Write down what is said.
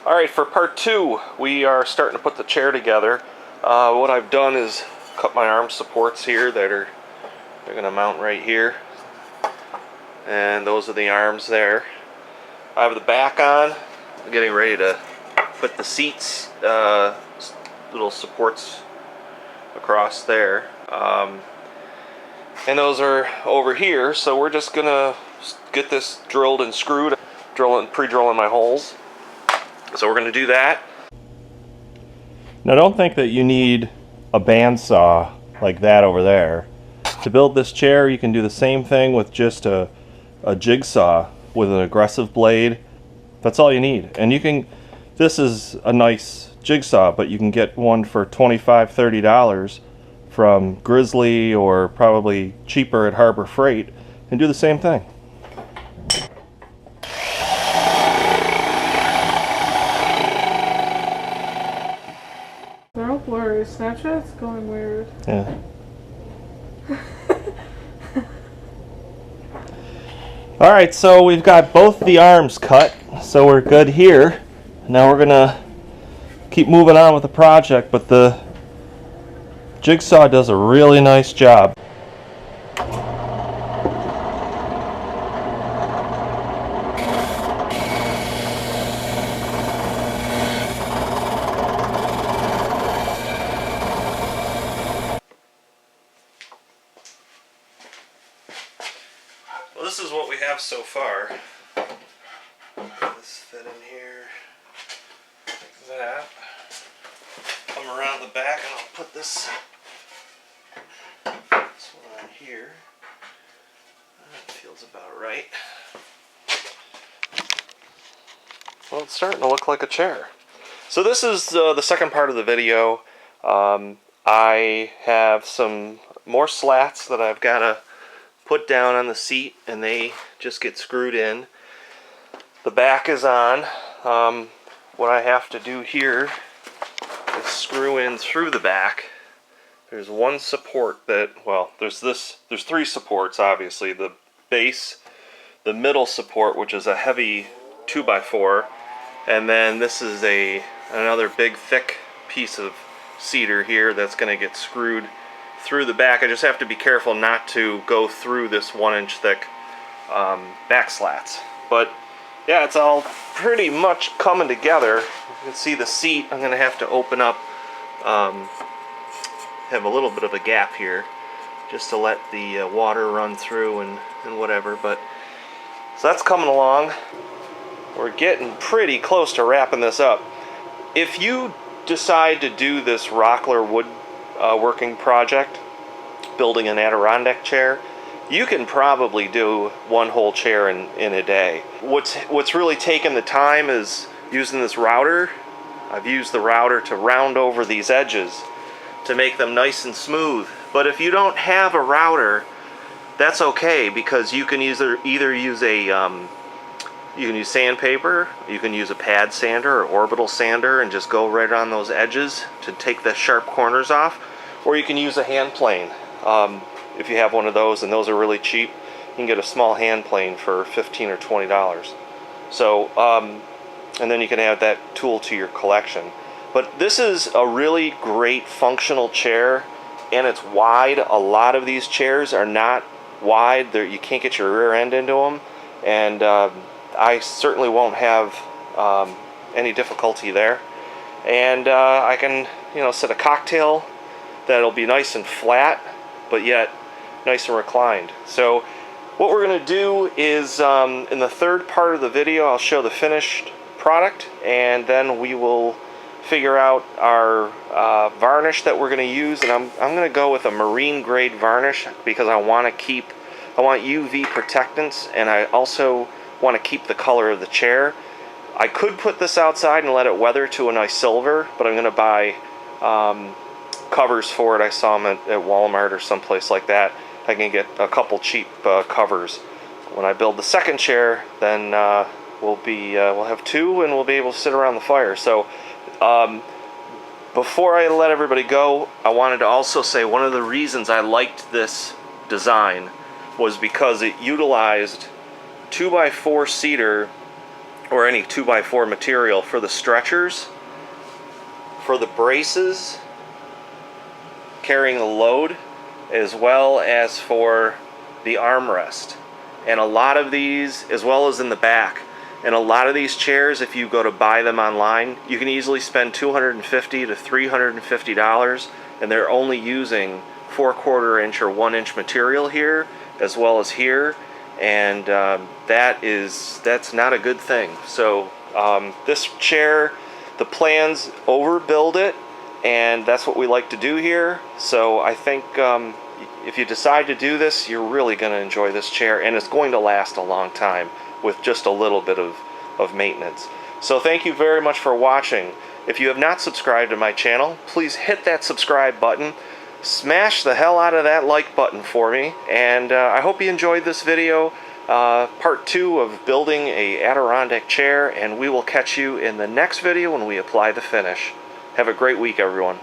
Alright, for part 2, we are starting to put the chair together. What I've done is cut my arm supports here they're going to mount right here. And those are the arms there. I have the back on. I'm getting ready to put the seats, little supports across there. And those are over here, so we're just going to get this drilled and screwed, pre-drilling my holes. So we're going to do that. Now don't think that you need a bandsaw like that over there. To build this chair, you can do the same thing with just a jigsaw with an aggressive blade. That's all you need. And you can, this is a nice jigsaw, but you can get one for $25, $30 from Grizzly or probably cheaper at Harbor Freight and do the same thing. They're all blurry. Snapchat's going weird. Yeah. Alright, so we've got both the arms cut, so we're good here. Now we're gonna keep moving on with the project, but the jigsaw does a really nice job. Well, this is what we have so far. This fit in here like that. Come around the back and I'll put this one on here. That feels about right. Well, it's starting to look like a chair. So this is the second part of the video. I have some more slats that I've got to put down on the seat, and they just get screwed in. The back is on. What I have to do here is screw in through the back. There's one support that, well, there's three supports, obviously. The base, the middle support, which is a heavy 2x4, and then this is another big thick piece of cedar here that's going to get screwed through the back. I just have to be careful not to go through this 1-inch thick back slats. But yeah, it's all pretty much coming together. You can see the seat. I'm going to have to open up, have a little bit of a gap here just to let the water run through and whatever. But so that's coming along. We're getting pretty close to wrapping this up. If you decide to do this Rockler wood working project, building an Adirondack chair, you can probably do one whole chair in a day. What's really taken the time is using this router. I've used the router to round over these edges to make them nice and smooth. But if you don't have a router, that's okay, because you can either use you can use sandpaper, you can use a pad sander or orbital sander and just go right on those edges to take the sharp corners off, or you can use a hand plane. If you have one of those, and those are really cheap, you can get a small hand plane for $15 or $20. So, and then you can add that tool to your collection. But this is a really great functional chair, and it's wide. A lot of these chairs are not wide. You can't get your rear end into them, and I certainly won't have any difficulty there. And I can, set a cocktail that'll be nice and flat, but yet nice and reclined. So what we're going to do is, in the third part of the video, I'll show the finished product, and then we will figure out our varnish that we're going to use. And I'm going to go with a marine grade varnish because I want UV protectants, and I also want to keep the color of the chair. I could put this outside and let it weather to a nice silver, but I'm going to buy covers for it. I saw them at Walmart or someplace like that. I can get a couple cheap covers. When I build the second chair, then we'll have two, and we'll be able to sit around the fire. So before I let everybody go, I wanted to also say one of the reasons I liked this design was because it utilized 2x4 cedar or any 2x4 material for the stretchers, for the braces, carrying the load, as well as for the armrest. And a lot of these, as well as in the back, and a lot of these chairs, if you go to buy them online, you can easily spend $250 to $350, and they're only using 4/4 inch or 1 inch material here, as well as here, and that's not a good thing. So this chair, the plans overbuild it, and that's what we like to do here. So I think if you decide to do this, you're really going to enjoy this chair, and it's going to last a long time with just a little bit of maintenance. So thank you very much for watching. If you have not subscribed to my channel, please hit that subscribe button. Smash the hell out of that like button for me, and I hope you enjoyed this video, part 2 of building a Adirondack chair, and we will catch you in the next video when we apply the finish. Have a great week, everyone.